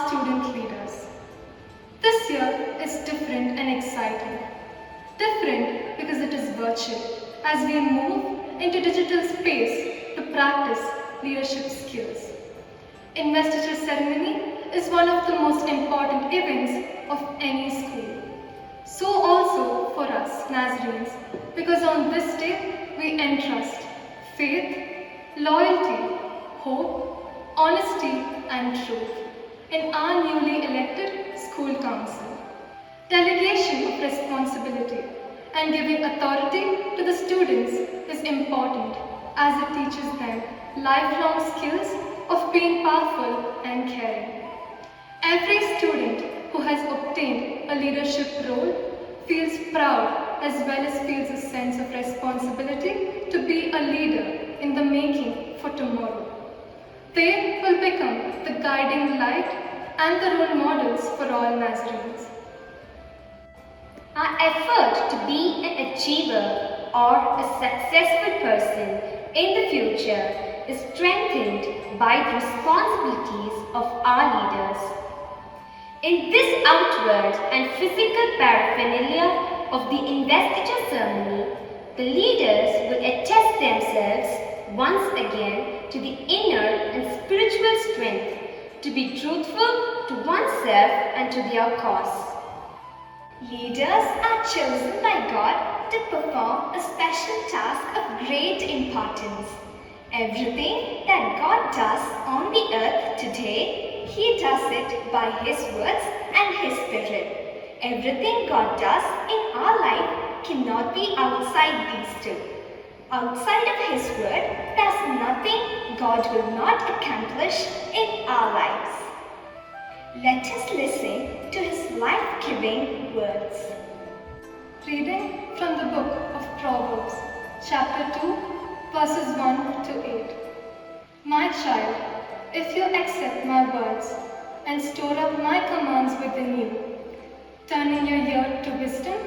student leaders. This year is different and exciting. Different because it is virtual as we move into digital space to practice leadership skills. Investiture Ceremony is one of the most important events of any school. So also for us Nazarenes, because on this day we entrust faith, loyalty, hope, honesty and truth in our newly elected school council. Delegation of responsibility and giving authority to the students is important as it teaches them lifelong skills of being powerful and caring. Every student who has obtained a leadership role feels proud as well as feels a sense of responsibility to be a leader in the making for tomorrow. They will become the guiding light and the role models for all Nazarenes. Our effort to be an achiever or a successful person in the future is strengthened by the responsibilities of our leaders. In this outward and physical paraphernalia of the investiture ceremony, the leaders will attest themselves once again to the inner and spiritual strength to be truthful to oneself and to their cause. Leaders are chosen by God to perform a special task of great importance. Everything that God does on the earth today, He does it by His words and His Spirit. Everything God does in our life cannot be outside these two. Outside of His word, there's nothing God will not accomplish in our lives. Let us listen to His life-giving words. Reading from the book of Proverbs, chapter 2, verses 1 to 8. My child, if you accept my words and store up my commands within you, turning your ear to wisdom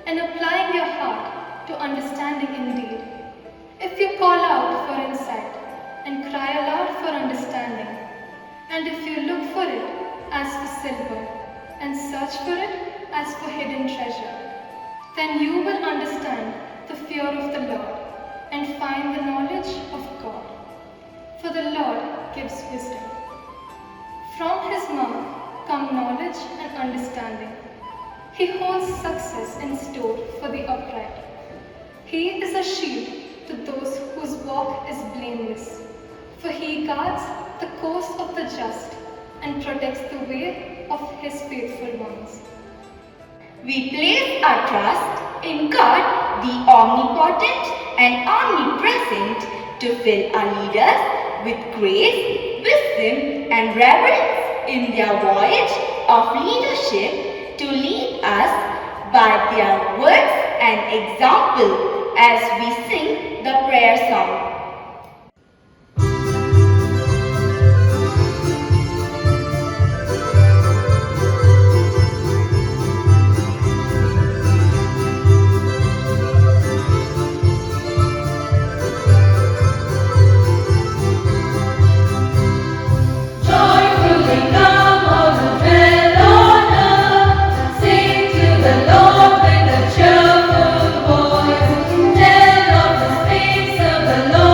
and applying your heart to understanding indeed, if you call out for insight and cry aloud for understanding, and if you look for it as for silver and search for it as for hidden treasure, then you will understand the fear of the Lord and find the knowledge of God. For the Lord gives wisdom. From His mouth come knowledge and understanding. He holds success in store for the upright. He is a shield to those whose walk is blameless. For He guards the course of the just and protects the way of His faithful ones. We place our trust in God, the omnipotent and omnipresent, to fill our leaders with grace, wisdom and reverence in their voyage of leadership, to lead us by their words and example as we sing the prayer song. The Lord.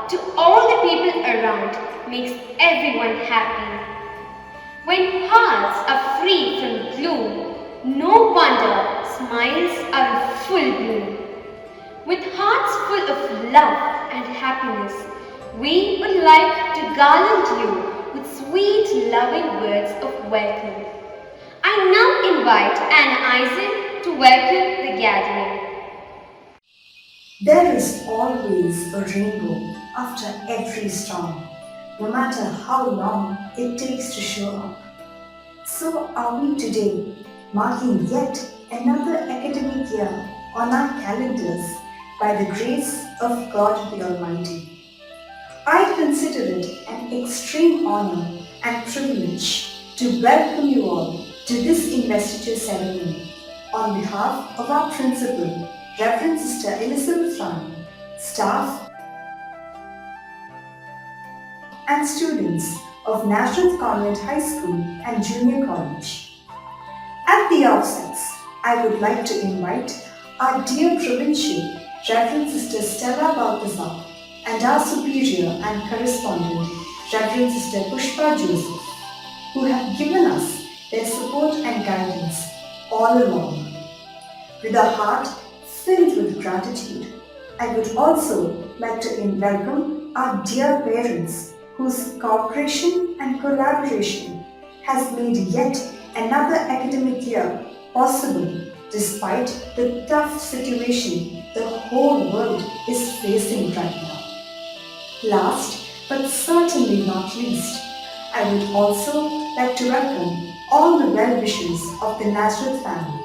to all the people around makes everyone happy. When hearts are free from gloom, no wonder smiles are in full bloom. With hearts full of love and happiness, we would like to garland you with sweet, loving words of welcome. I now invite Anna Isaac to welcome the gathering. There is always a rainbow after every storm, no matter how long it takes to show up. So are we today, marking yet another academic year on our calendars by the grace of God the Almighty. I consider it an extreme honor and privilege to welcome you all to this investiture ceremony on behalf of our principal, Reverend Sister Elizabeth Rani, staff and students of National Convent High School and Junior College. At the outset, I would like to invite our dear provincial, Reverend Sister Stella Balthazar, and our superior and correspondent, Reverend Sister Pushpa Joseph, who have given us their support and guidance all along. With a heart filled with gratitude, I would also like to welcome our dear parents whose cooperation and collaboration has made yet another academic year possible despite the tough situation the whole world is facing right now. Last but certainly not least, I would also like to welcome all the well-wishers of the Nazareth family.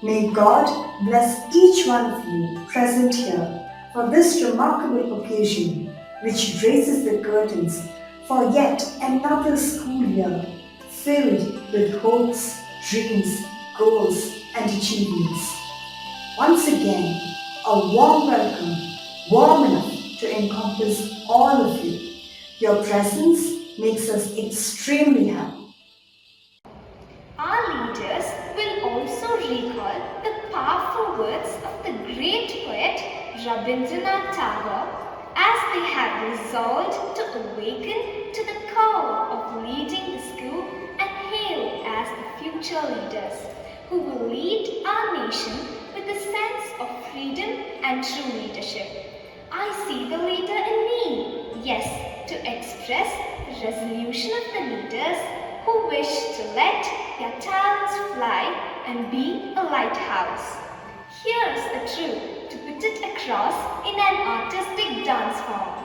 May God bless each one of you present here for this remarkable occasion which raises the curtains for yet another school year filled with hopes, dreams, goals and achievements. Once again, a warm welcome, warm enough to encompass all of you. Your presence makes us extremely happy. Our leaders will also recall the powerful words of the great poet Rabindranath Tagore as they have resolved to awaken to the call of leading the school and hail as the future leaders who will lead our nation with a sense of freedom and true leadership. I see the leader in me, yes, to express the resolution of the leaders who wish to let their talents fly and be a lighthouse. Here's the truth to put it across in an artistic dance form.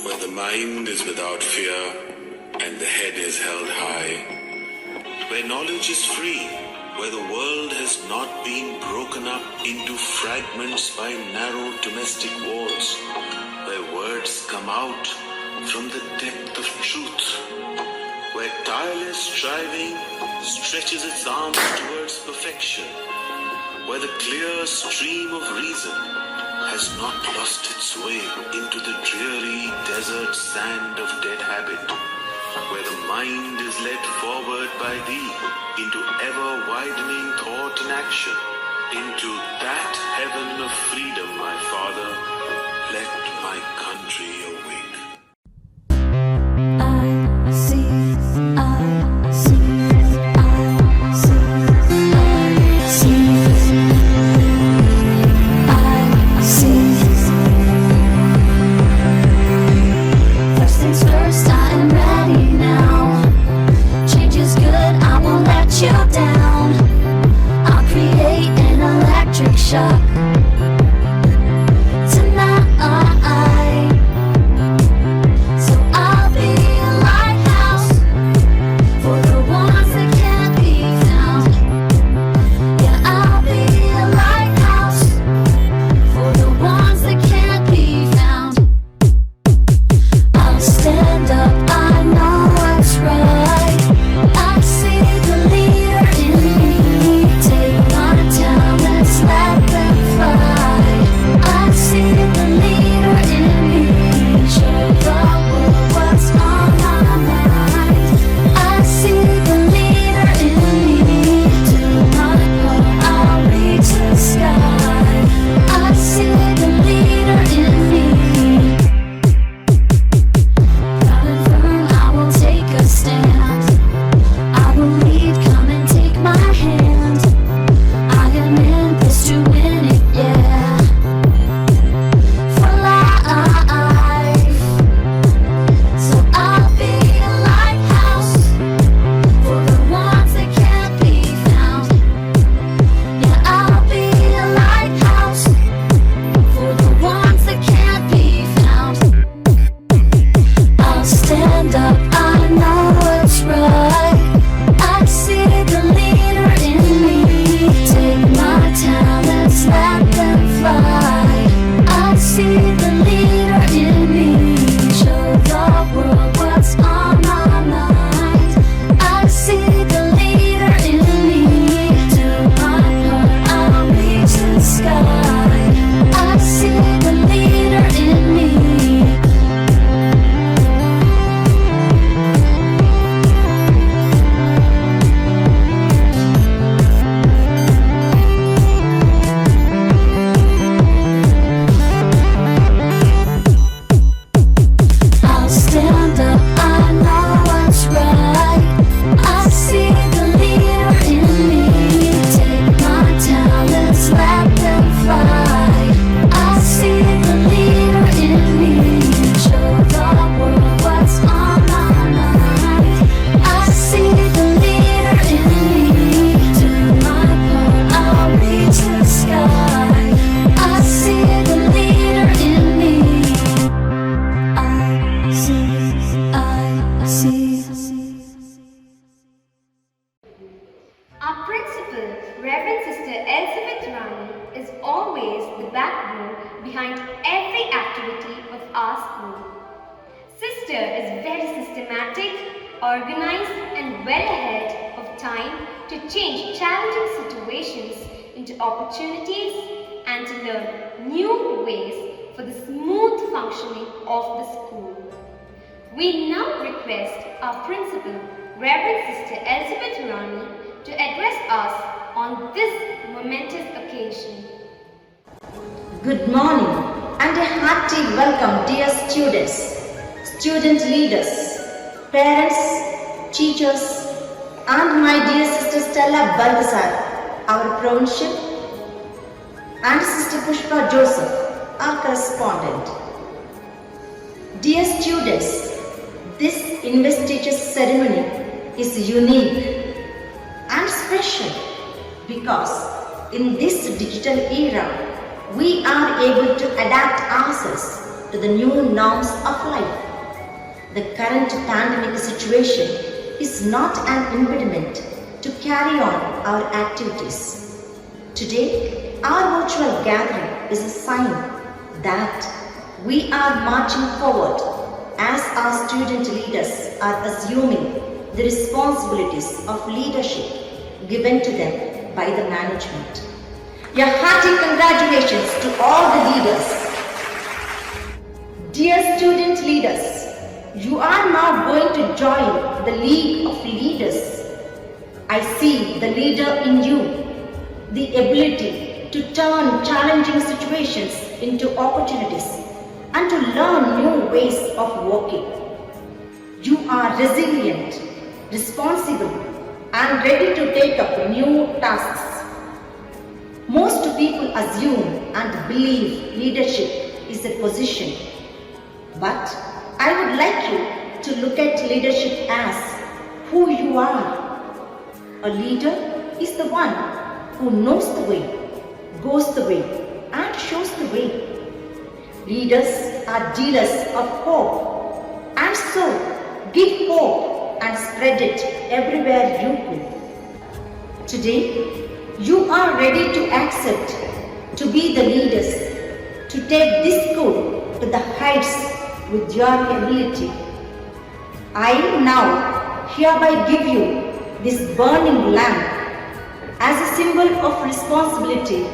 Where the mind is without fear and the head is held high, where knowledge is free, where the world has not been broken up into fragments by narrow domestic walls, where words come out from the depth of truth, where tireless striving stretches its arms towards perfection, where the clear stream of reason has not lost its way into the dreary desert sand of dead habit, where the mind is led forward by thee into ever-widening thought and action, into that heaven of freedom, my Father, let my country awake. Shock. Tonight Reverend Sister Elizabeth Rani is always the backbone behind every activity of our school. Sister is very systematic, organized and well ahead of time to change challenging situations into opportunities and to learn new ways for the smooth functioning of the school. We now request our principal, Reverend Sister Elizabeth Rani, to address us on this momentous occasion. Good morning and a hearty welcome, dear students, student leaders, parents, teachers, and my dear Sister Stella Balthazar, our provincial, and Sister Pushpa Joseph, our correspondent. Dear students, this Investiture Ceremony is unique and special because in this digital era, we are able to adapt ourselves to the new norms of life. The current pandemic situation is not an impediment to carry on our activities. Today, our virtual gathering is a sign that we are marching forward as our student leaders are assuming the responsibilities of leadership given to them by the management. Your hearty congratulations to all the leaders. Dear student leaders, you are now going to join the League of Leaders. I see the leader in you, the ability to turn challenging situations into opportunities and to learn new ways of working. You are resilient, responsible, and ready to take up new tasks. Most people assume and believe leadership is a position, but I would like you to look at leadership as who you are. A leader is the one who knows the way, goes the way, and shows the way. Leaders are dealers of hope, and so give hope and spread it everywhere you go. Today, you are ready to accept to be the leaders, to take this school to the heights with your ability. I now hereby give you this burning lamp as a symbol of responsibility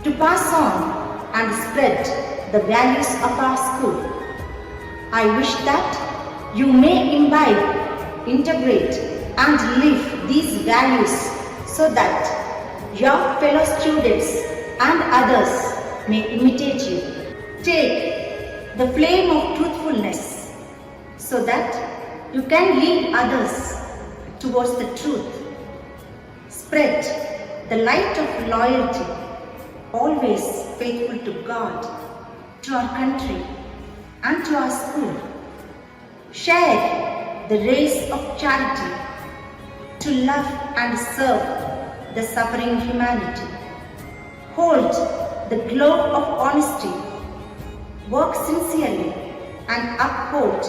to pass on and spread the values of our school. I wish that you may imbibe, integrate and live these values so that your fellow students and others may imitate you. Take the flame of truthfulness so that you can lead others towards the truth. Spread the light of loyalty, always faithful to God, to our country, and to our school. Share the race of charity to love and serve the suffering humanity. Hold the glow of honesty. Work sincerely and uphold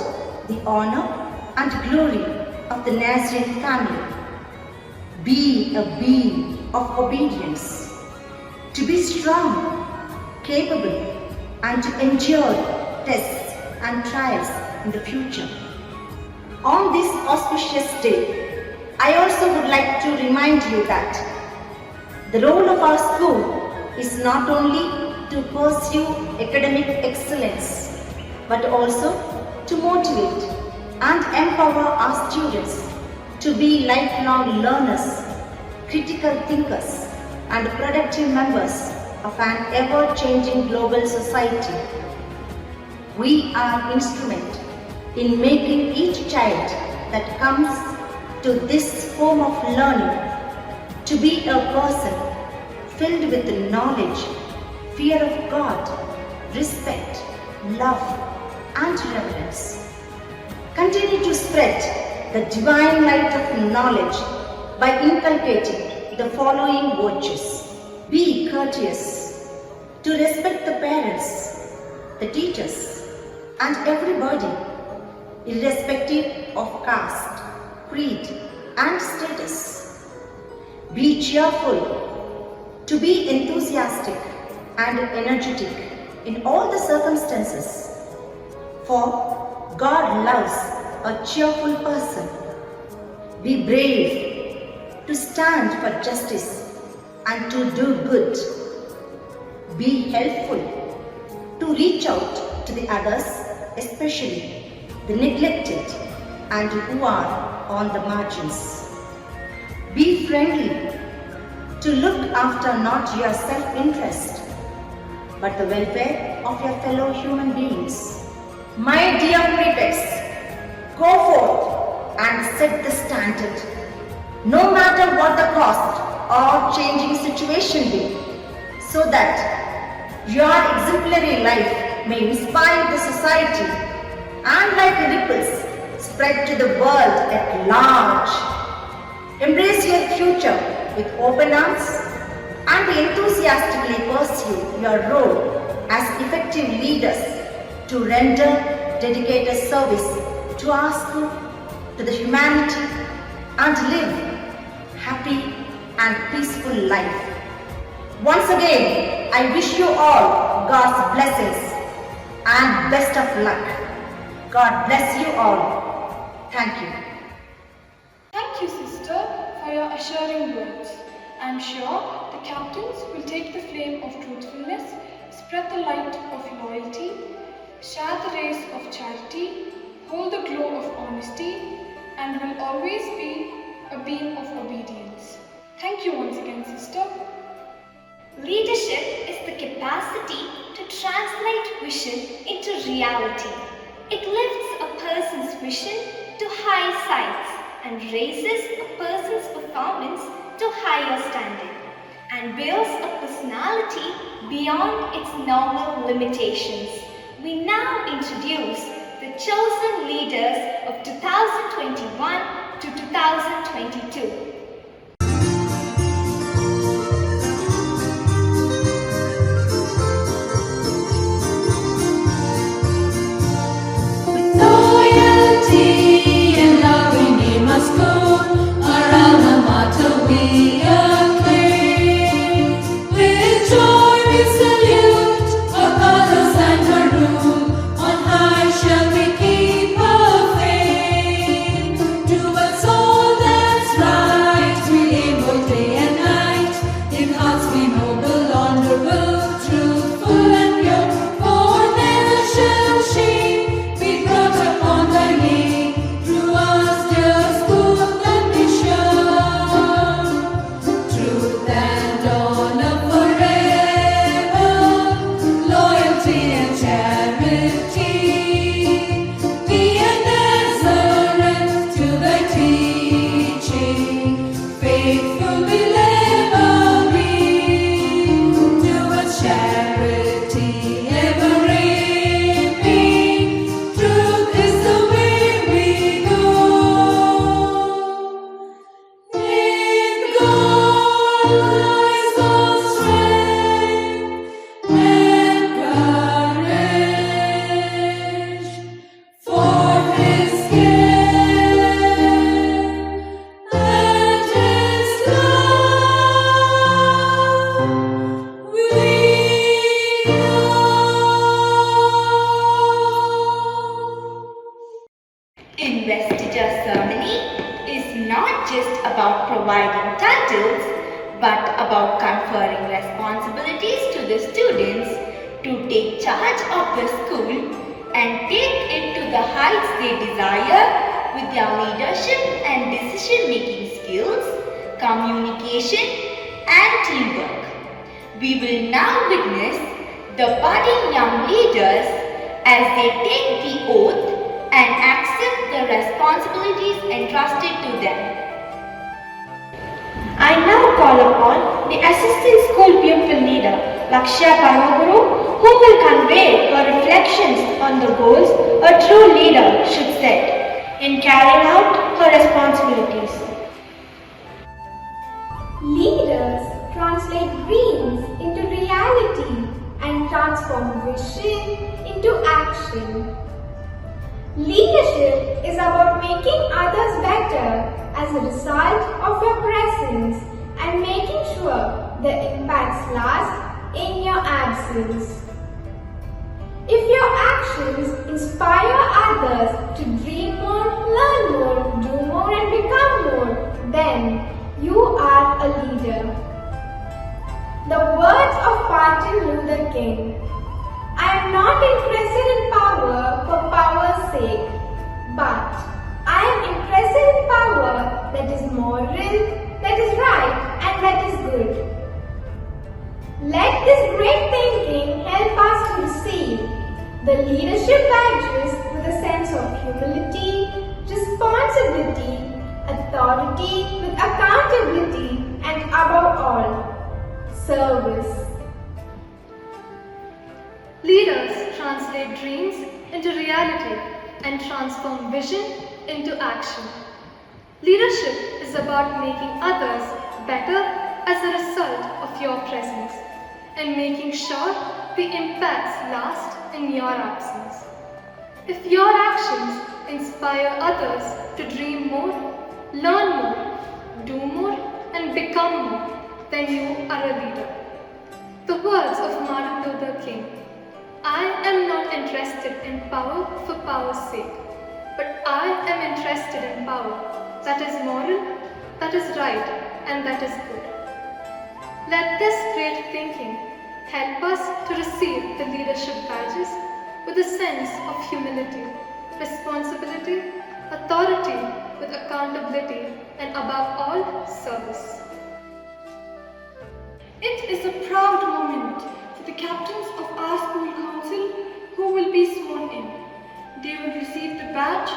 the honor and glory of the Nazarene family. Be a being of obedience, to be strong, capable, and to endure tests and trials in the future. On this auspicious day, I also would like to remind you that the role of our school is not only to pursue academic excellence, but also to motivate and empower our students to be lifelong learners, critical thinkers, and productive members of an ever-changing global society. We are instrument in making each child that comes to this home of learning to be a person filled with knowledge, fear of God, respect, love, and reverence. Continue to spread the divine light of knowledge by inculcating the following virtues. Be courteous, to respect the parents, the teachers, and everybody, irrespective of caste, creed, and status. Be cheerful, to be enthusiastic and energetic in all the circumstances. For God loves a cheerful person. Be brave to stand for justice and to do good. Be helpful to reach out to the others, especially the neglected and who are on the margins. Be friendly to look after not your self-interest but the welfare of your fellow human beings. My dear prefects, go forth and set the standard, no matter what the cost or changing situation be, so that your exemplary life may inspire the society and like ripples spread to the world at large. Embrace your future with open arms and enthusiastically pursue your role as effective leaders to render dedicated service to our school, to the humanity, and live happy and peaceful life. Once again, I wish you all God's blessings and best of luck. God bless you all. Thank you. Thank you, sister, for your assuring words. I'm sure the captains will take the flame of truthfulness, spread the light of loyalty, share the rays of charity, hold the glow of honesty, and will always be a beam of obedience. Thank you once again, sister. Leadership is the capacity to translate vision into reality. It lifts a person's vision to high heights and raises a person's performance to higher standard and builds a personality beyond its normal limitations. We now introduce the chosen leaders of 2021 to 2022. Investiture Ceremony is not just about providing titles, but about conferring responsibilities to the students to take charge of the school and take it to the heights they desire with their leadership and decision-making skills, communication, and teamwork. We will now witness the budding young leaders as they take the oath and accept the responsibilities entrusted to them. I now call upon the Assistant School Pupil Leader, Lakshya Paramaguru, who will convey her reflections on the goals a true leader should set in carrying out her responsibilities. Leaders translate dreams into reality and transform vision into action. Leadership is about making others better as a result of your presence and making sure the impacts last in your absence. If your actions inspire others to dream more, learn more, do more and become more, then you are a leader. The words of Martin Luther King: I am not interested in power for power's sake, but I am interested in power that is moral, that is right and that is good. Let this great thinking help us to receive the leadership badges with a sense of humility, responsibility, authority with accountability, and above all, service. Leaders translate dreams into reality and transform vision into action. Leadership is about making others better as a result of your presence and making sure the impacts last in your absence. If your actions inspire others to dream more, learn more, do more, and become more, then you are a leader. The words of Martin Luther King: I am not interested in power for power's sake, but I am interested in power that is moral, that is right, and that is good. Let this great thinking help us to receive the leadership badges with a sense of humility, responsibility, authority with accountability, and above all, service. It is a proud moment for the captains of our school council who will be sworn in. They will receive the badge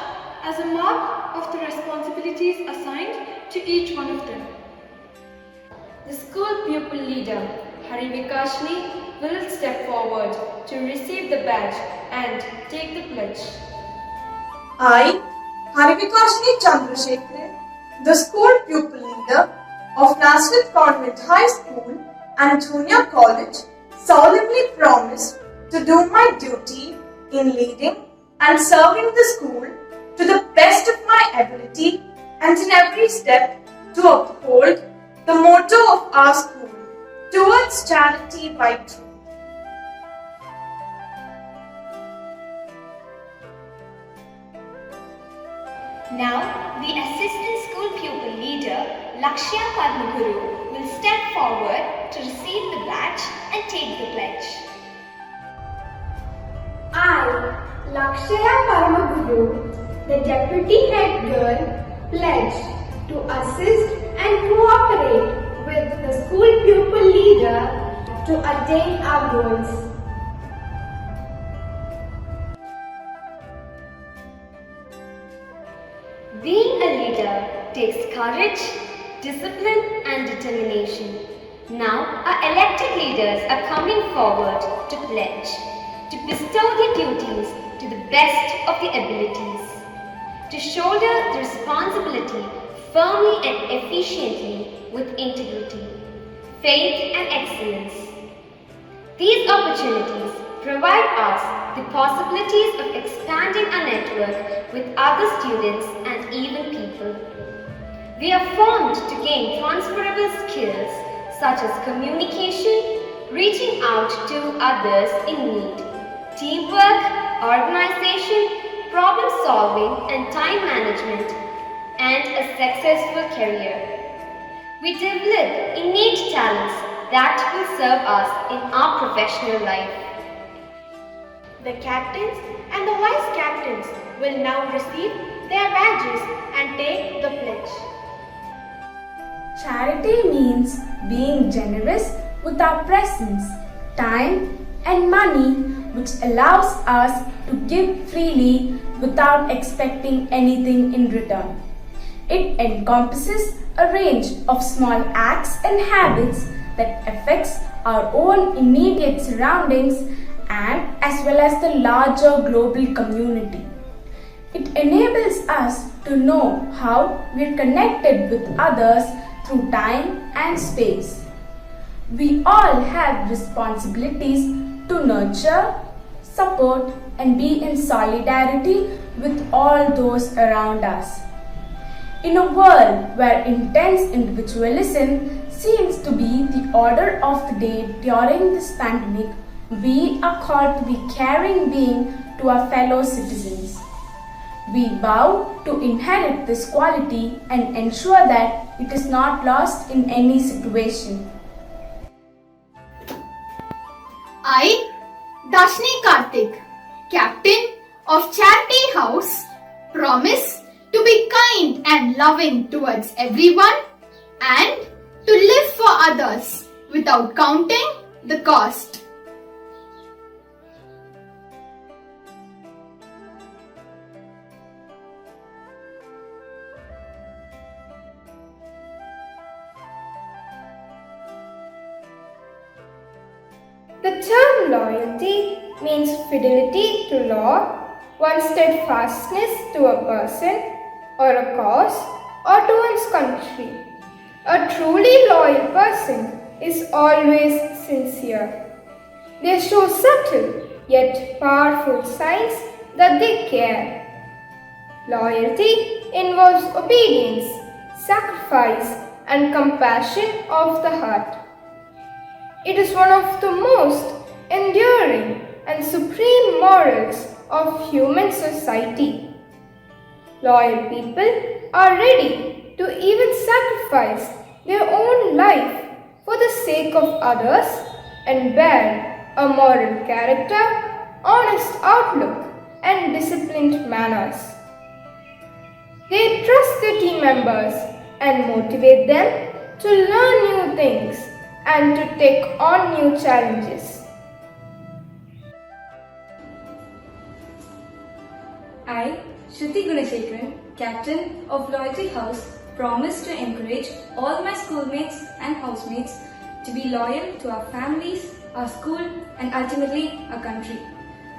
as a mark of the responsibilities assigned to each one of them. The school pupil leader, Hari Vikashni, will step forward to receive the badge and take the pledge. I, Harivikashni Chandrasekhar, the school pupil leader of Nazareth Convent High School and Junior College, solemnly promise to do my duty in leading and serving the school to the best of my ability and in every step to uphold the motto of our school, towards charity by truth. Now, the assistant school pupil leader, Lakshya Padmaguru, will step forward to receive the badge and take the pledge. I, Lakshya Paramaguru, the deputy head girl, pledge to assist and cooperate with the school pupil leader to attain our goals. Being a leader takes courage, discipline and determination. Now our elected leaders are coming forward to pledge, to bestow their duties to the best of their abilities, to shoulder the responsibility firmly and efficiently with integrity, faith and excellence. These opportunities provide us the possibilities of expanding our network with other students and even people. We are formed to gain transferable skills such as communication, reaching out to others in need, teamwork, organization, problem solving and time management, and a successful career. We develop innate talents that will serve us in our professional life. The captains and the vice captains will now receive their badges and take the pledge. Charity means being generous with our presence, time, and money, which allows us to give freely without expecting anything in return. It encompasses a range of small acts and habits that affects our own immediate surroundings and as well as the larger global community. It enables us to know how we are connected with others through time and space. We all have responsibilities to nurture, support, and be in solidarity with all those around us. In a world where intense individualism seems to be the order of the day during this pandemic, we are called to be caring beings to our fellow citizens. We vow to inherit this quality and ensure that it is not lost in any situation. I, Dashni Karthik, Captain of Charity House, promise to be kind and loving towards everyone and to live for others without counting the cost. The term loyalty means fidelity to law, one's steadfastness to a person or a cause or to one's country. A truly loyal person is always sincere. They show subtle yet powerful signs that they care. Loyalty involves obedience, sacrifice, and compassion of the heart. It is one of the most enduring and supreme morals of human society. Loyal people are ready to even sacrifice their own life for the sake of others and bear a moral character, honest outlook, and disciplined manners. They trust their team members and motivate them to learn new things and to take on new challenges. I, Shruti Gunasekaran, Captain of Loyalty House, promise to encourage all my schoolmates and housemates to be loyal to our families, our school, and ultimately our country,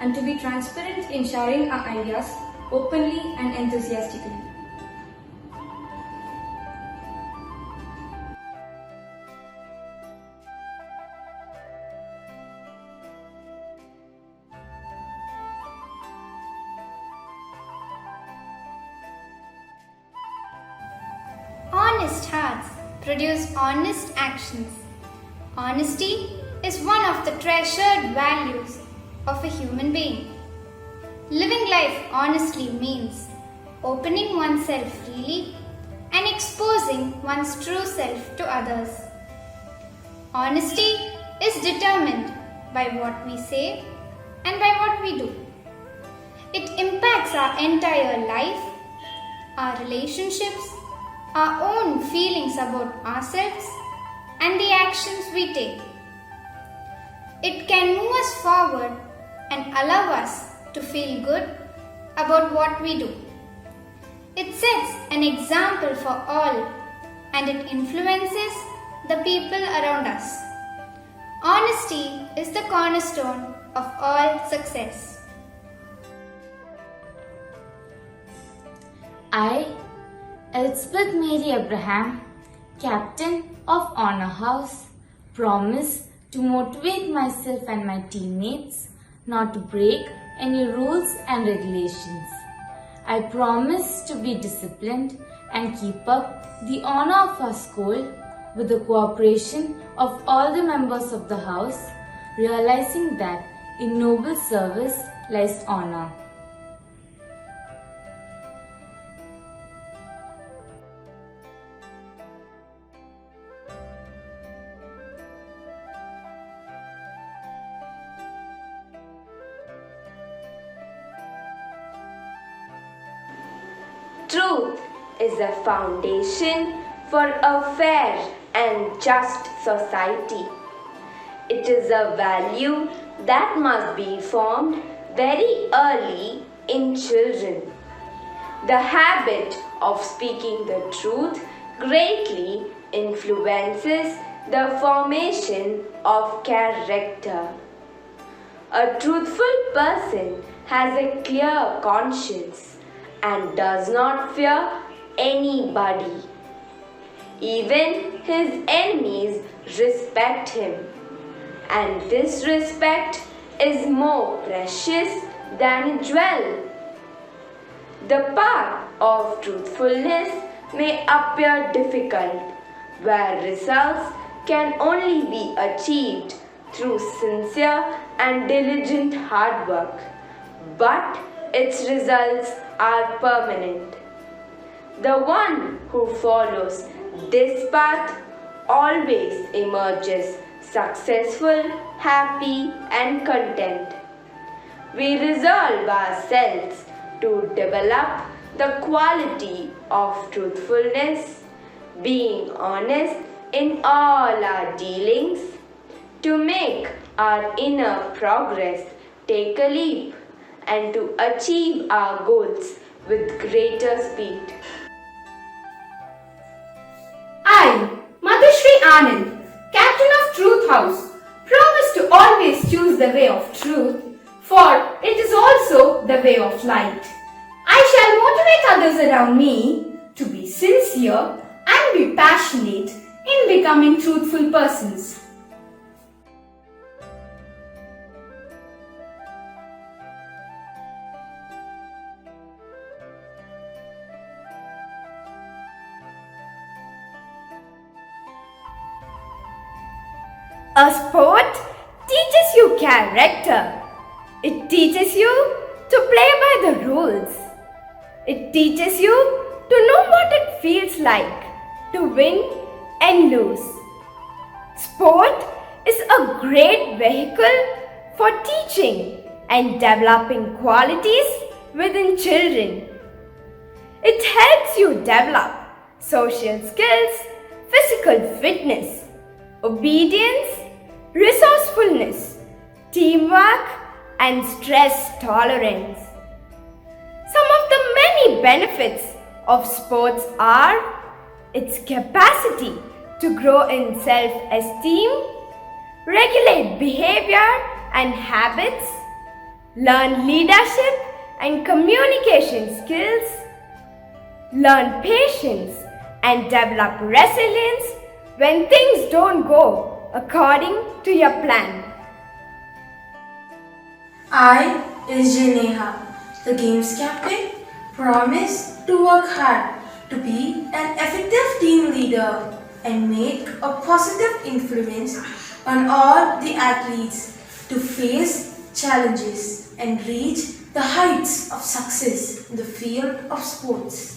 and to be transparent in sharing our ideas openly and enthusiastically. Honest hearts produce honest actions. Honesty is one of the treasured values of a human being. Living life honestly means opening oneself freely and exposing one's true self to others. Honesty is determined by what we say and by what we do. It impacts our entire life, our relationships, our own feelings about ourselves, and the actions we take. It can move us forward and allow us to feel good about what we do. It sets an example for all and it influences the people around us. Honesty is the cornerstone of all success. I, Elizabeth Mary Abraham, Captain of Honor House, promise to motivate myself and my teammates not to break any rules and regulations. I promise to be disciplined and keep up the honor of our school with the cooperation of all the members of the house, realizing that in noble service lies honor. Truth is a foundation for a fair and just society. It is a value that must be formed very early in children. The habit of speaking the truth greatly influences the formation of character. A truthful person has a clear conscience and does not fear anybody. Even his enemies respect him, and this respect is more precious than a jewel. The path of truthfulness may appear difficult, where results can only be achieved through sincere and diligent hard work, but its results are permanent. The one who follows this path always emerges successful, happy, and content. We resolve ourselves to develop the quality of truthfulness, being honest in all our dealings, to make our inner progress take a leap and to achieve our goals with greater speed. I, Madhushri Anand, Captain of Truth House, promise to always choose the way of truth, for it is also the way of light. I shall motivate others around me to be sincere and be passionate in becoming truthful persons. A sport teaches you character. It teaches you to play by the rules. It teaches you to know what it feels like to win and lose. Sport is a great vehicle for teaching and developing qualities within children. It helps you develop social skills, physical fitness, obedience, resourcefulness, teamwork, and stress tolerance. Some of the many benefits of sports are its capacity to grow in self-esteem, regulate behavior and habits, learn leadership and communication skills, learn patience and develop resilience when things don't go according to your plan. I, S.J. Neha, the Games Captain, promise to work hard to be an effective team leader and make a positive influence on all the athletes to face challenges and reach the heights of success in the field of sports.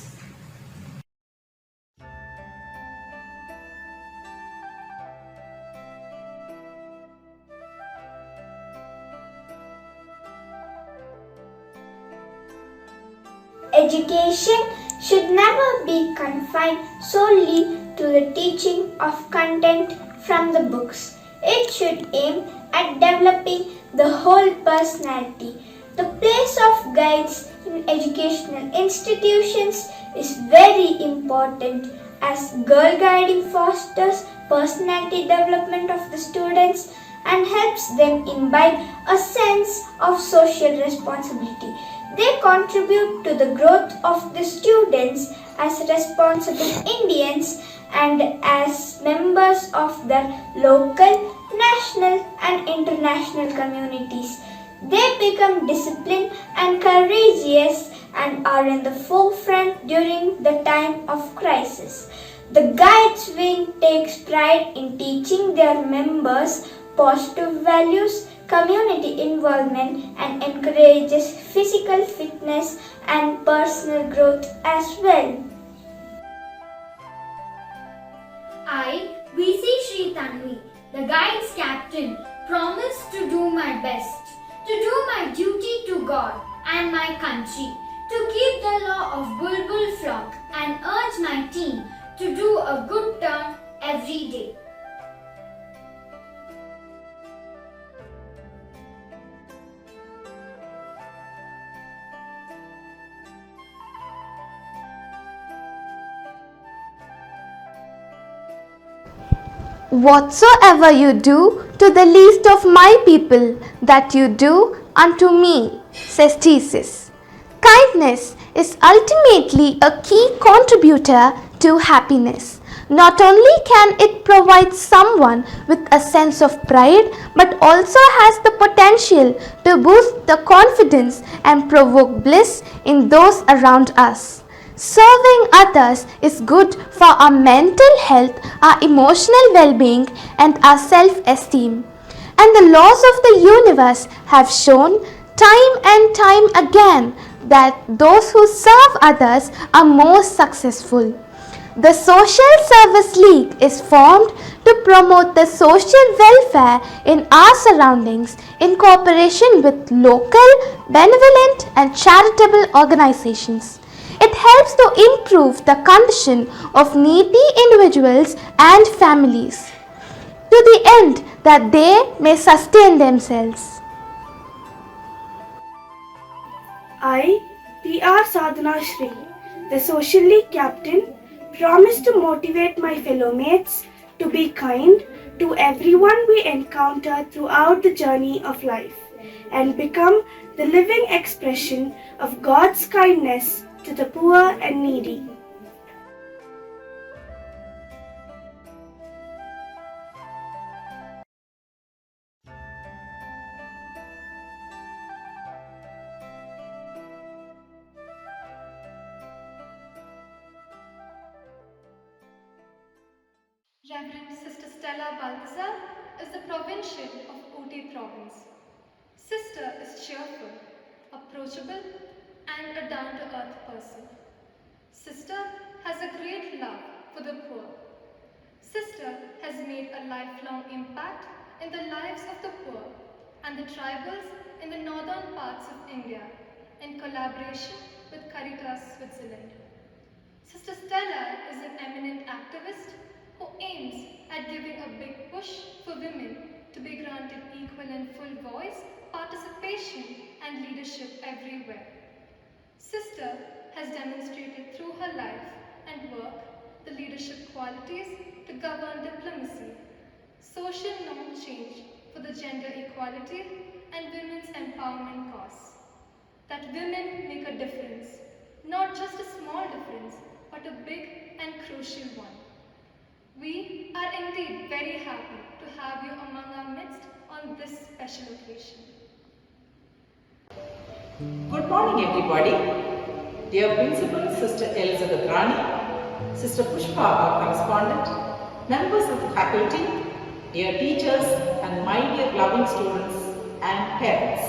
Education should never be confined solely to the teaching of content from the books. It should aim at developing the whole personality. The place of guides in educational institutions is very important, as girl guiding fosters personality development of the students and helps them imbibe a sense of social responsibility. They contribute to the growth of the students as responsible Indians and as members of their local, national and international communities. They become disciplined and courageous and are in the forefront during the time of crisis. The Guides Wing takes pride in teaching their members positive values, community involvement, and encourages physical fitness and personal growth as well. I, VC Sri Tanvi, the Guides Captain, promise to do my best, to do my duty to God and my country, to keep the law of Bulbul flock and urge my team to do a good turn every day. Whatsoever you do to the least of my people, that you do unto me, says Jesus. Kindness is ultimately a key contributor to happiness. Not only can it provide someone with a sense of pride, but also has the potential to boost the confidence and provoke bliss in those around us. Serving others is good for our mental health, our emotional well-being, and our self-esteem. And the laws of the universe have shown time and time again that those who serve others are more successful. The Social Service League is formed to promote the social welfare in our surroundings in cooperation with local, benevolent, and charitable organizations. It helps to improve the condition of needy individuals and families to the end that they may sustain themselves. I, P.R. Sadhana Shri, the Social League captain, promise to motivate my fellow mates to be kind to everyone we encounter throughout the journey of life and become the living expression of God's kindness to the poor and needy. Reverend Sister Stella Balthazar is the provincial of Ooty province. Sister is cheerful, approachable, and a down-to-earth person. Sister has a great love for the poor. Sister has made a lifelong impact in the lives of the poor and the tribals in the northern parts of India in collaboration with Caritas Switzerland. Sister Stella is an eminent activist who aims at giving a big push for women to be granted equal and full voice, participation, and leadership everywhere. Sister has demonstrated through her life and work the leadership qualities to govern diplomacy, social norm change for the gender equality and women's empowerment cause. That women make a difference, not just a small difference, but a big and crucial one. We are indeed very happy to have you among our midst on this special occasion. Good morning, everybody. Dear Principal, Sister Elizabeth Rani, Sister Pushpa, our correspondent, members of the faculty, dear teachers, and my dear loving students and parents.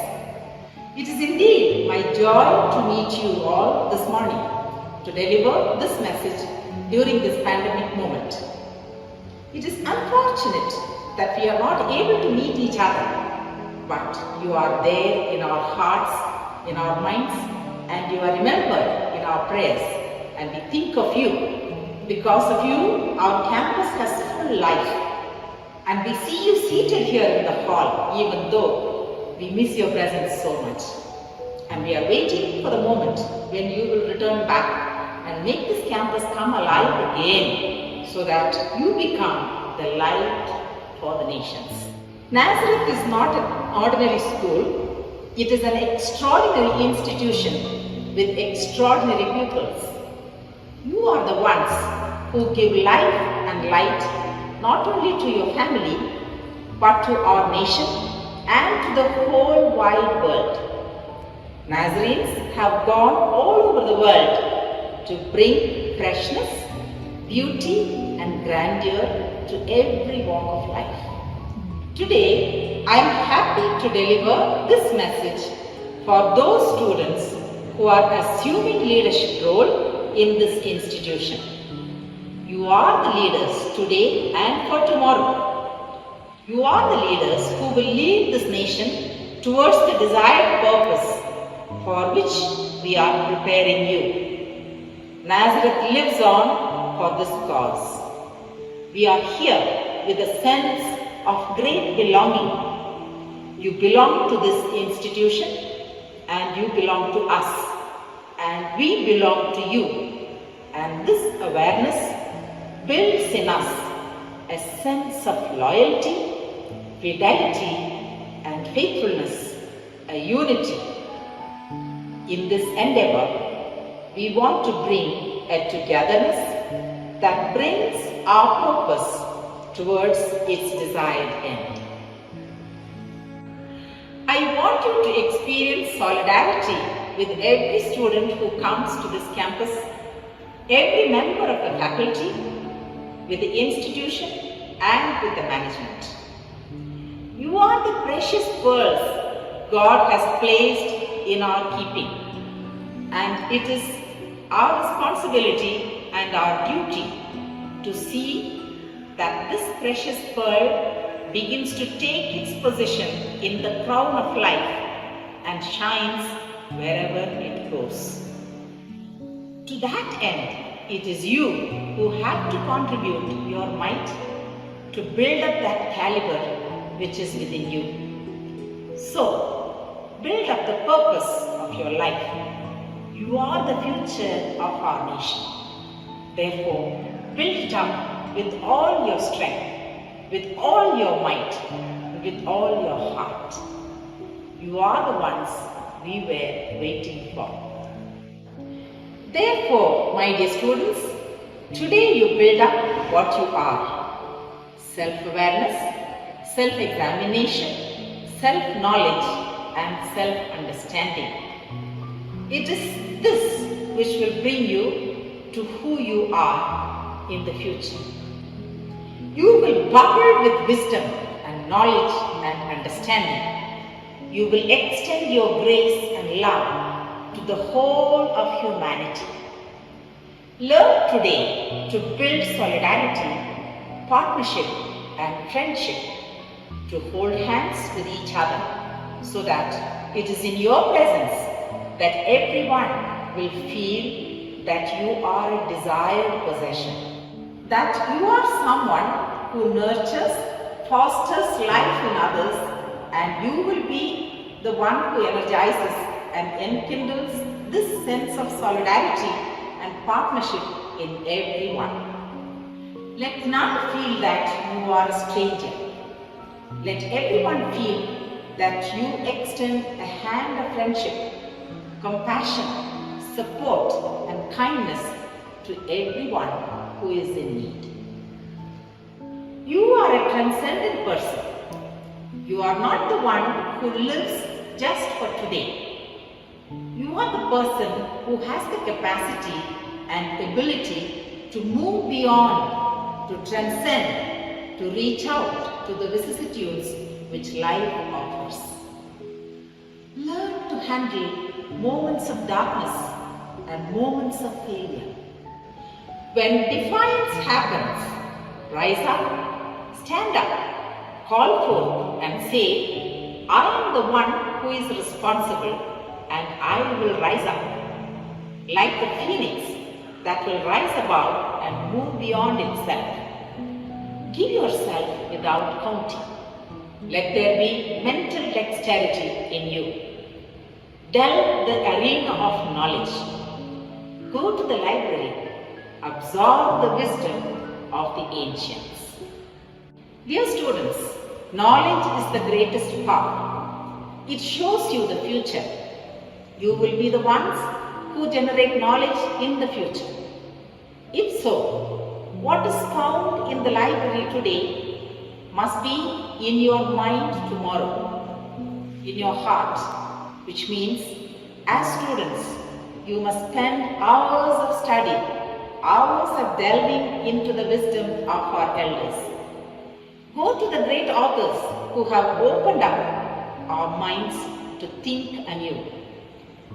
It is indeed my joy to meet you all this morning to deliver this message during this pandemic moment. It is unfortunate that we are not able to meet each other, but you are there in our hearts, in our minds, and you are remembered in our prayers, and we think of you. Because of you, our campus has full life, and we see you seated here in the hall, even though we miss your presence so much. And we are waiting for the moment when you will return back and make this campus come alive again, so that you become the light for the nations. Nazareth is not an ordinary school, it is an extraordinary institution with extraordinary pupils. You are the ones who give life and light not only to your family, but to our nation and to the whole wide world. Nazarenes have gone all over the world to bring freshness, beauty and grandeur to every walk of life. Today, I am happy to deliver this message for those students who are assuming leadership role in this institution. You are the leaders today and for tomorrow. You are the leaders who will lead this nation towards the desired purpose for which we are preparing you. Nazareth lives on for this cause. We are here with a sense of great belonging. You belong to this institution and you belong to us and we belong to you. And this awareness builds in us a sense of loyalty, fidelity and faithfulness, a unity. In this endeavor, we want to bring a togetherness that brings our purpose towards its desired end. I want you to experience solidarity with every student who comes to this campus every member of the faculty, with the institution and with the management. You are the precious pearls God has placed in our keeping, and it is our responsibility and our duty to see that this precious pearl begins to take its position in the crown of life and shines wherever it goes. To that end, it is you who have to contribute your might to build up that caliber which is within you. So, build up the purpose of your life. You are the future of our nation. Therefore, build it up with all your strength, with all your might, with all your heart. You are the ones we were waiting for. Therefore, my dear students, today you build up what you are. Self-awareness, self-examination, self-knowledge and self-understanding. It is this which will bring you to who you are in the future. You will bubble with wisdom and knowledge and understanding. You will extend your grace and love to the whole of humanity. Learn today to build solidarity, partnership and friendship, to hold hands with each other so that it is in your presence that everyone will feel that you are a desired possession, that you are someone who nurtures, fosters life in others, and you will be the one who energizes and enkindles this sense of solidarity and partnership in everyone. Let none feel that you are a stranger. Let everyone feel that you extend a hand of friendship, compassion, support and kindness to everyone who is in need. You are a transcendent person. You are not the one who lives just for today. You are the person who has the capacity and ability to move beyond, to transcend, to reach out to the vicissitudes which life offers. Learn to handle moments of darkness and moments of failure. When defiance happens, rise up, stand up, call forth and say, I am the one who is responsible and I will rise up. Like the phoenix that will rise above and move beyond itself. Give yourself without counting. Let there be mental dexterity in you. Delve the arena of knowledge. Go to the library. Absorb the wisdom of the ancients. Dear students, knowledge is the greatest power. It shows you the future. You will be the ones who generate knowledge in the future. If so, what is found in the library today must be in your mind tomorrow, in your heart, which means as students, you must spend hours of study, hours of delving into the wisdom of our elders. Go to the great authors who have opened up our minds to think anew.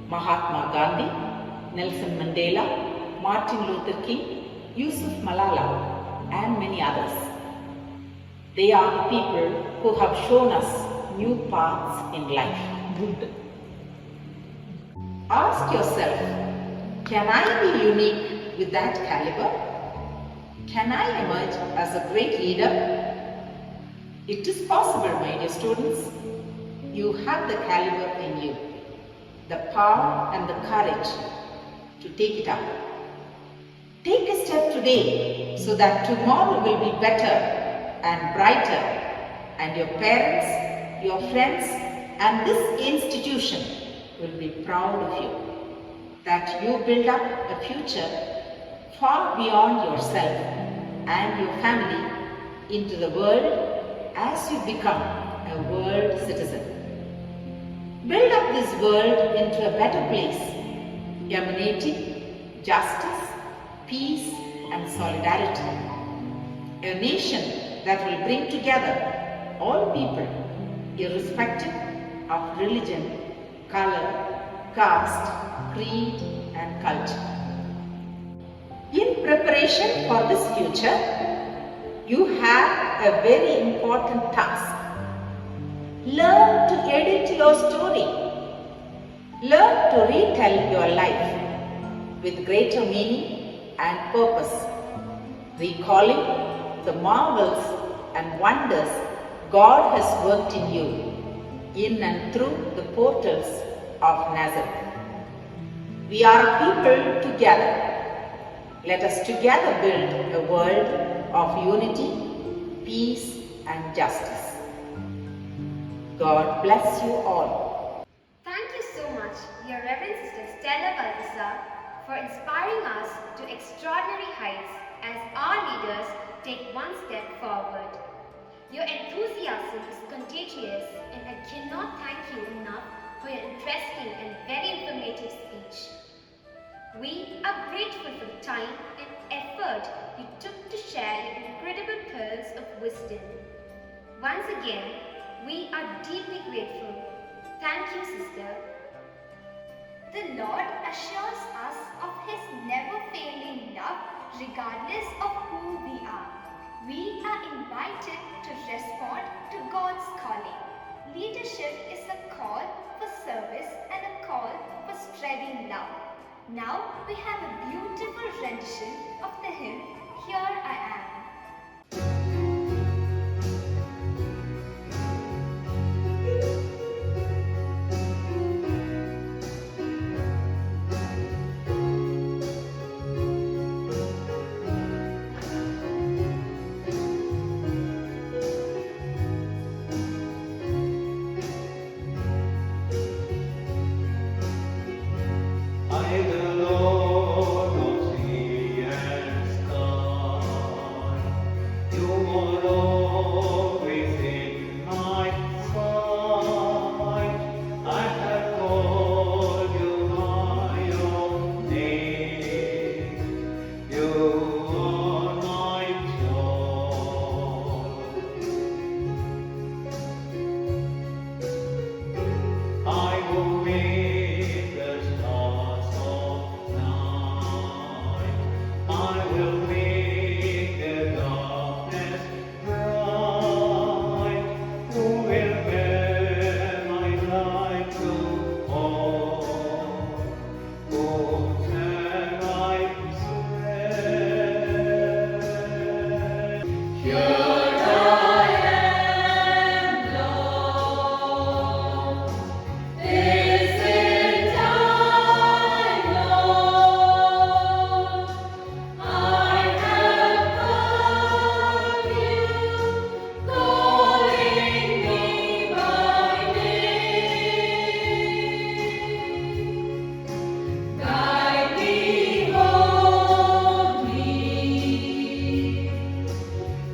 Mahatma Gandhi, Nelson Mandela, Martin Luther King, Yusuf Malala, and many others. They are the people who have shown us new paths in life. Good. Ask yourself, can I be unique with that caliber? Can I emerge as a great leader? It is possible, my dear students. You have the caliber in you, the power and the courage to take it up. Take a step today so that tomorrow will be better and brighter, and your parents, your friends, and this institution will be proud of you. That you build up a future far beyond yourself and your family into the world as you become a world citizen. Build up this world into a better place, emanating justice, peace and solidarity. A nation that will bring together all people, irrespective of religion, color, caste, creed, and culture. In preparation for this future, you have a very important task. Learn to edit your story. Learn to retell your life with greater meaning and purpose, recalling the marvels and wonders God has worked in you, in and through the portals of Nazareth. We are a people together. Let us together build a world of unity, peace, and justice. God bless you all. Thank you so much, dear Reverend Sister Stella Balthasar, for inspiring us to extraordinary heights as our leaders take one step forward. Your enthusiasm is contagious, and I cannot thank you enough for your interesting and very informative speech. We are grateful for the time and effort you took to share your incredible pearls of wisdom. Once again, we are deeply grateful. Thank you, Sister. The Lord assures us of His never-failing love regardless of who we are. We are invited to respond to God's calling. Leadership is a call for service and a call for spreading love. Now we have a beautiful rendition of the hymn, Here I Am.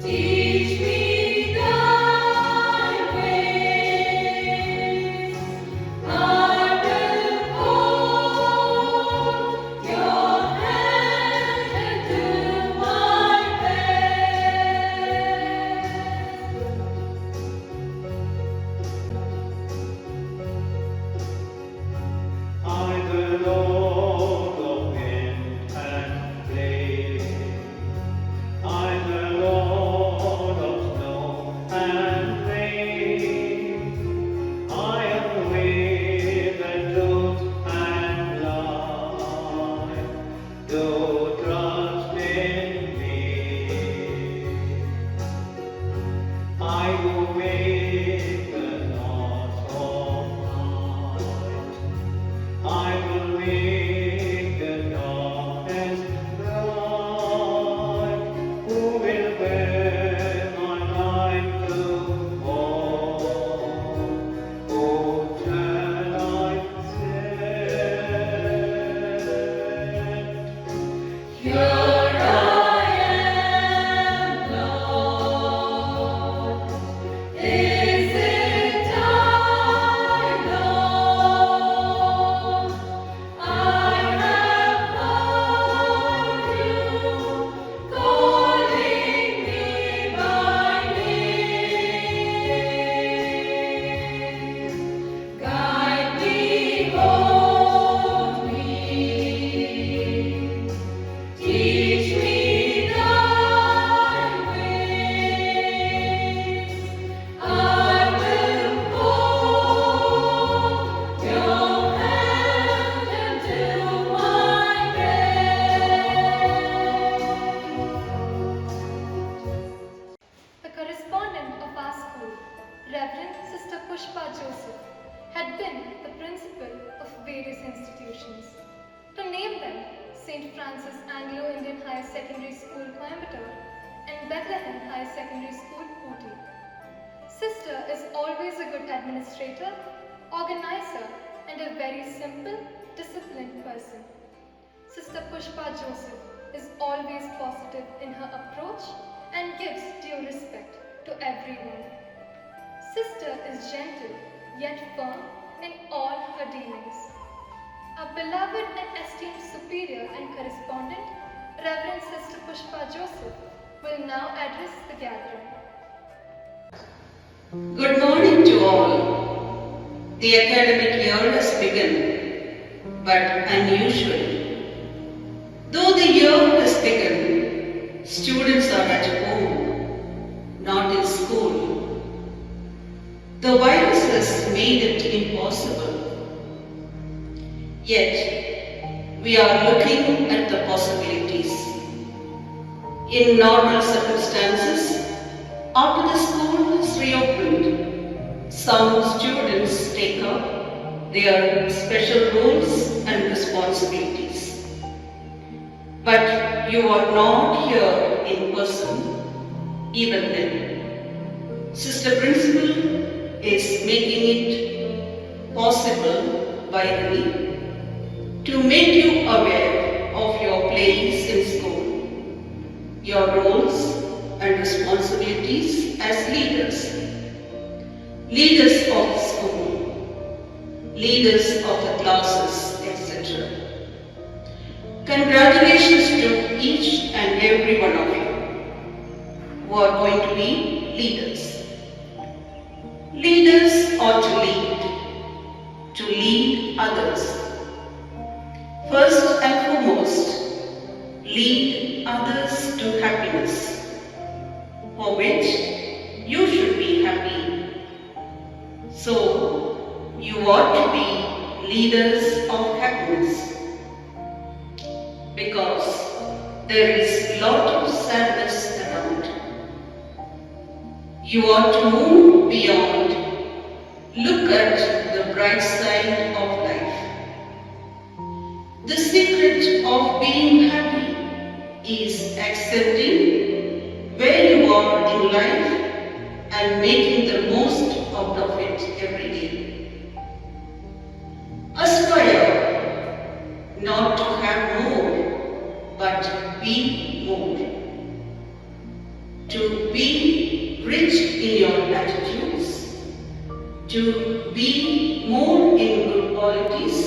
Dear Pushpa Joseph had been the principal of various institutions. To name them, St. Francis Anglo-Indian Higher Secondary School, Coimbatore, and Bethlehem Higher Secondary School, Ooty. Sister is always a good administrator, organizer, and a very simple, disciplined person. Sister Pushpa Joseph is always positive in her approach and gives due respect to everyone. Sister is gentle yet firm in all her dealings. Our beloved and esteemed superior and correspondent, Reverend Sister Pushpa Joseph, will now address the gathering. Good morning to all. The academic year has begun, but unusually. Though the year has begun, students are at home, not in school. The virus has made it impossible. Yet, we are looking at the possibilities. In normal circumstances, after the school is reopened, some students take up their special roles and responsibilities. But you are not here in person, even then. Sister Principal is making it possible by the way to make you aware of your place in school, your roles and responsibilities as leaders. Leaders of the school, leaders of the classes, etc. Congratulations to each and every one of you who are going to be leaders. Leaders ought to lead others. First and foremost, lead others to happiness, for which you should be happy. So, you ought to be leaders of happiness. Because there is a lot of sadness around. You ought to move beyond. Look at the bright side of life. The secret of being happy is accepting where you are in life and making the most out of it every day. Aspire not to have more, but be more. To be rich in your attitudes, to be more in good qualities,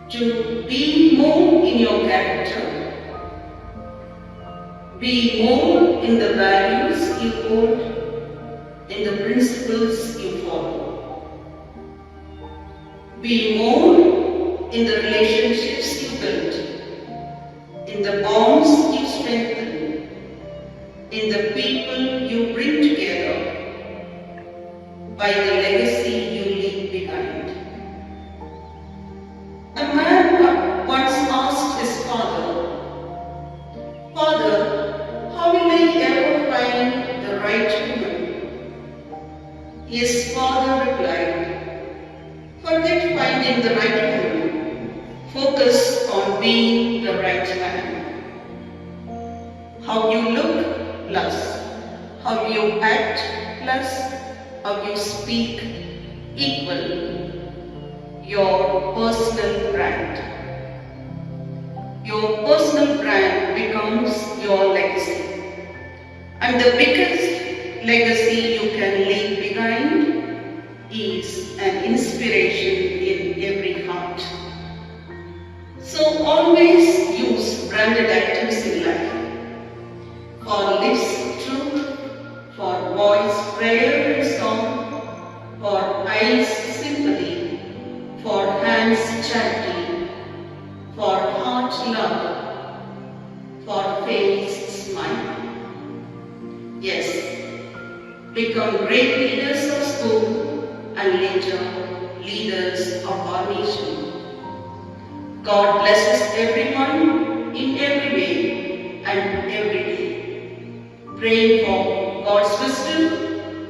to be more in your character, be more in the values you hold, in the principles you follow. Be more in the relationships you build, in the bonds you strengthen, in the people you bring together, by the legacy you leave behind. A man once asked his father, "Father, how will I ever find the right woman?" His father replied, "Forget finding the right woman. Focus on being the right man. How you look plus how you act plus how you speak equal. Your personal brand. Your personal brand becomes your legacy. And the biggest legacy you can leave behind is an inspiration in every heart. So always use branded items in life. For lips truth, for voice prayer and song, for eyes sympathy, for hands charity, for heart love, for face smile. Yes, become great leaders of school and later leaders of our nation. God blesses everyone in every way and every day. Praying for God's wisdom,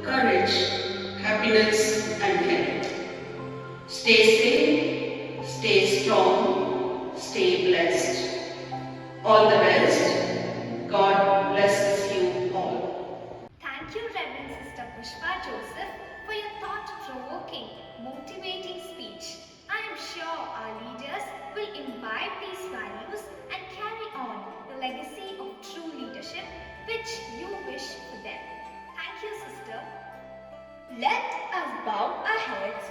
courage, happiness, legacy of true leadership which you wish for them. Thank you, sister. Let us bow our heads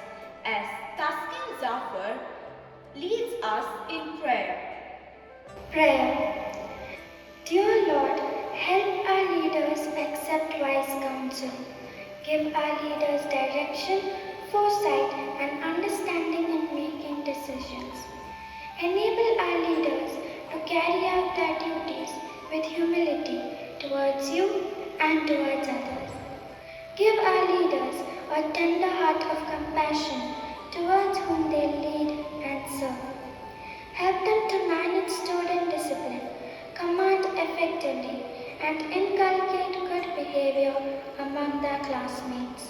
as Taskin Zafar leads us in prayer. Prayer. Dear Lord, help our leaders accept wise counsel. Give our leaders direction, foresight, and understanding in making decisions. Enable our leaders to carry out their duties with humility towards you and towards others. Give our leaders a tender heart of compassion towards whom they lead and serve. Help them to manage student discipline, command effectively, and inculcate good behavior among their classmates.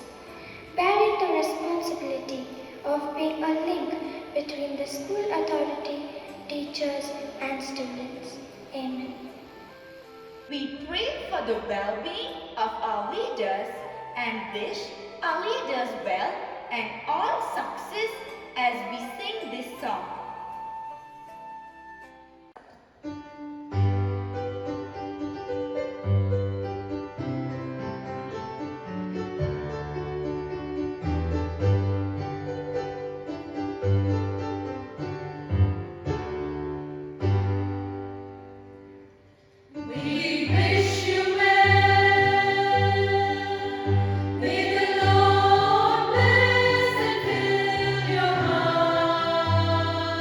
Bearing the responsibility of being a link between the school authority, teachers, and students. Amen. We pray for the well-being of our leaders and wish our leaders well and all success as we sing this song. We wish you well. May the Lord bless and fill your heart.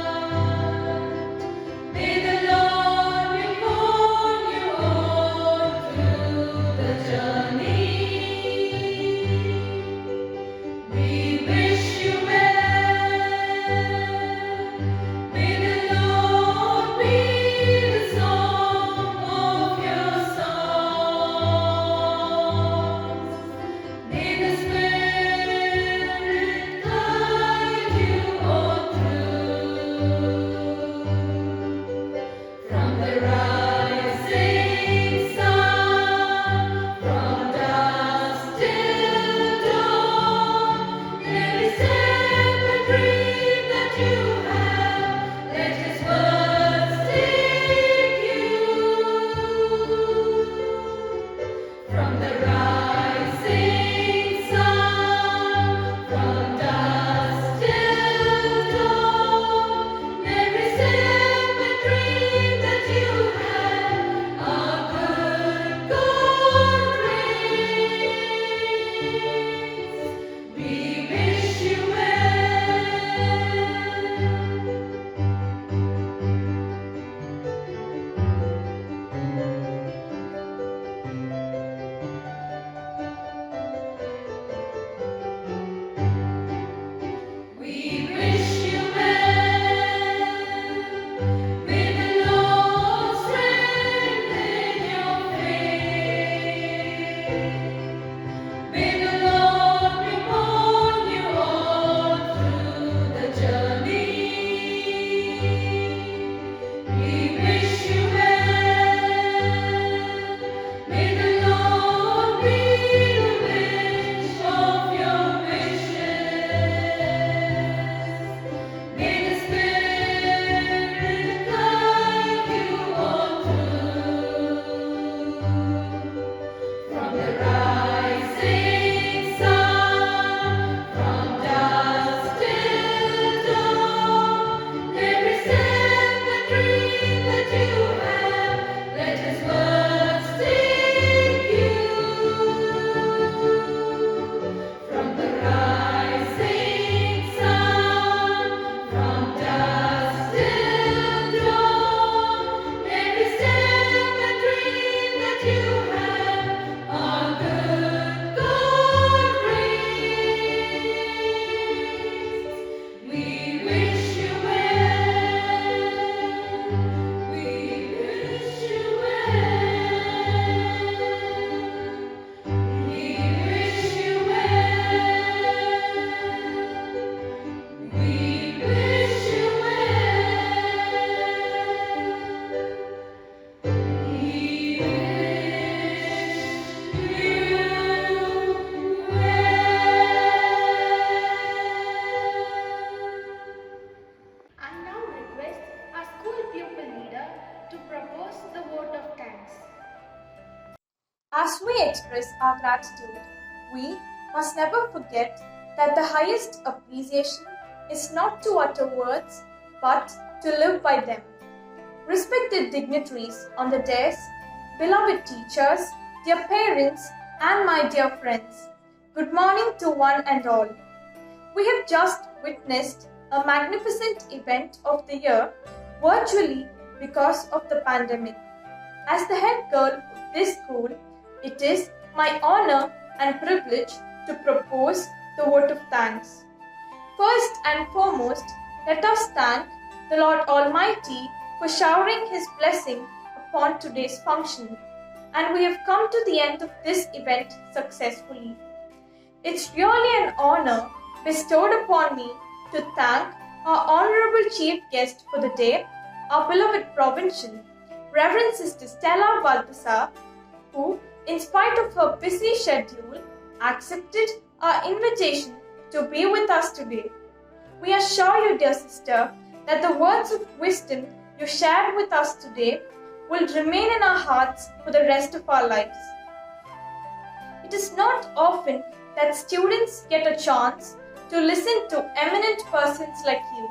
As we express our gratitude, we must never forget that the highest appreciation is not to utter words, but to live by them. Respected dignitaries on the dais, beloved teachers, dear parents, and my dear friends, good morning to one and all. We have just witnessed a magnificent event of the year virtually because of the pandemic. As the head girl of this school, it is my honor and privilege to propose the vote of thanks. First and foremost, let us thank the Lord Almighty for showering His blessing upon today's function, and we have come to the end of this event successfully. It's really an honor bestowed upon me to thank our honorable chief guest for the day, our beloved provincial, Reverend Sister Stella Balthasar, who, in spite of her busy schedule, accepted our invitation to be with us today. We assure you, dear sister, that the words of wisdom you shared with us today will remain in our hearts for the rest of our lives. It is not often that students get a chance to listen to eminent persons like you.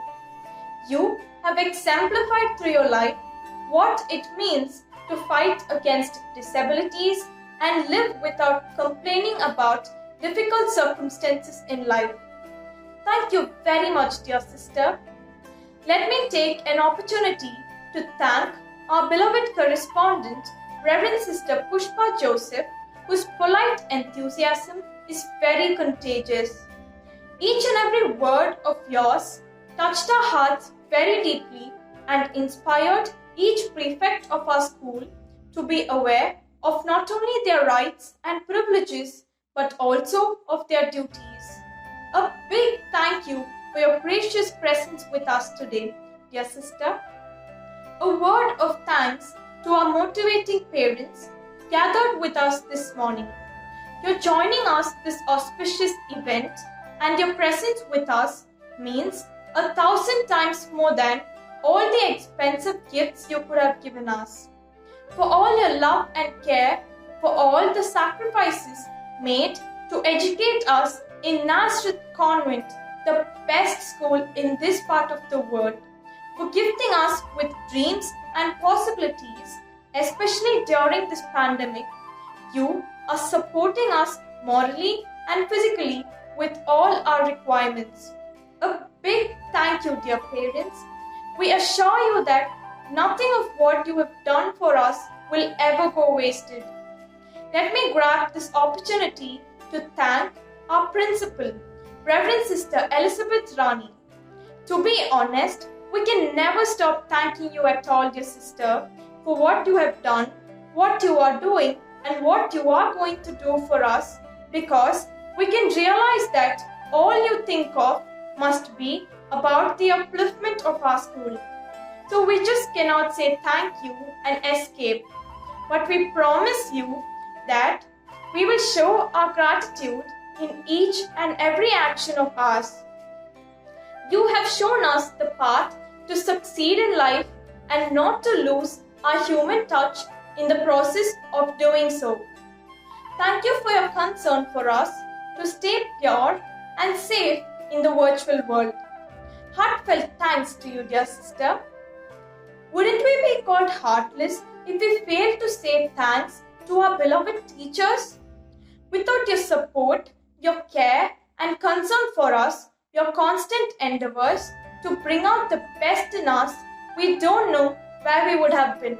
You have exemplified through your life what it means to fight against disabilities and live without complaining about difficult circumstances in life. Thank you very much, dear sister. Let me take an opportunity to thank our beloved correspondent, Reverend Sister Pushpa Joseph, whose polite enthusiasm is very contagious. Each and every word of yours touched our hearts very deeply and inspired each prefect of our school to be aware of not only their rights and privileges but also of their duties. A big thank you for your precious presence with us today, dear sister. A word of thanks to our motivating parents gathered with us this morning. Your joining us this auspicious event and your presence with us means 1,000 times more than all the expensive gifts you could have given us. For all your love and care, for all the sacrifices made to educate us in Nazareth Convent, the best school in this part of the world, for gifting us with dreams and possibilities, especially during this pandemic. You are supporting us morally and physically with all our requirements. A big thank you, dear parents. We assure you that nothing of what you have done for us will ever go wasted. Let me grab this opportunity to thank our principal, Reverend Sister Elizabeth Rani. To be honest, we can never stop thanking you at all, dear sister, for what you have done, what you are doing, and what you are going to do for us, because we can realize that all you think of must be about the upliftment of our school. So we just cannot say thank you and escape. But we promise you that we will show our gratitude in each and every action of ours. You have shown us the path to succeed in life and not to lose our human touch in the process of doing so. Thank you for your concern for us to stay pure and safe in the virtual world. Heartfelt thanks to you, dear sister. Wouldn't we be called heartless if we failed to say thanks to our beloved teachers? Without your support, your care and concern for us, your constant endeavors to bring out the best in us, we don't know where we would have been.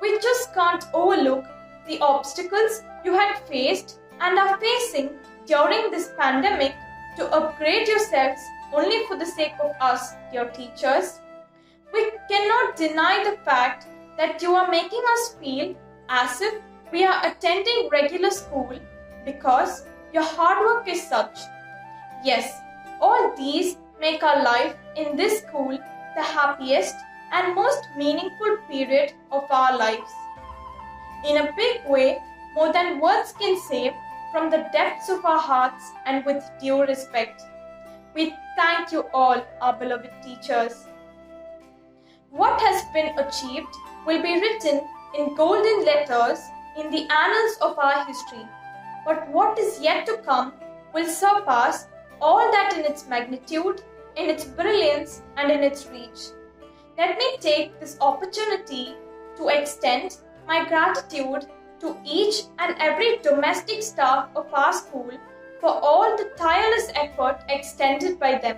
We just can't overlook the obstacles you had faced and are facing during this pandemic to upgrade yourselves only for the sake of us, dear teachers. We cannot deny the fact that you are making us feel as if we are attending regular school because your hard work is such. Yes, all these make our life in this school the happiest and most meaningful period of our lives. In a big way, more than words can say, from the depths of our hearts and with due respect, we thank you all, our beloved teachers. What has been achieved will be written in golden letters in the annals of our history, but what is yet to come will surpass all that in its magnitude, in its brilliance, and in its reach. Let me take this opportunity to extend my gratitude to each and every domestic staff of our school for all the tireless effort extended by them.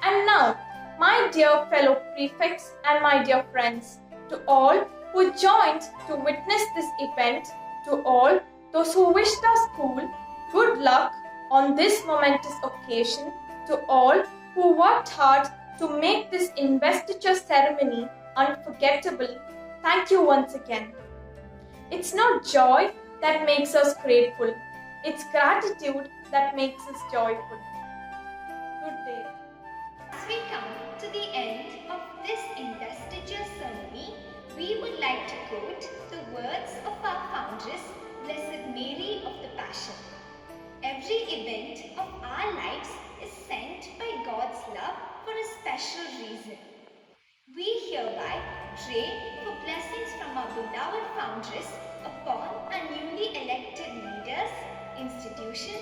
And now, my dear fellow prefects and my dear friends, to all who joined to witness this event, to all those who wished our school good luck on this momentous occasion, to all who worked hard to make this investiture ceremony unforgettable, thank you once again. It's not joy that makes us grateful, it's gratitude that makes us joyful. Good day. As we come to the end of this investiture ceremony, we would like to quote the words of our foundress, Blessed Mary of the Passion. Every event of our lives is sent by God's love for a special reason. We hereby pray for blessings from our beloved foundress upon our newly elected leaders, institution,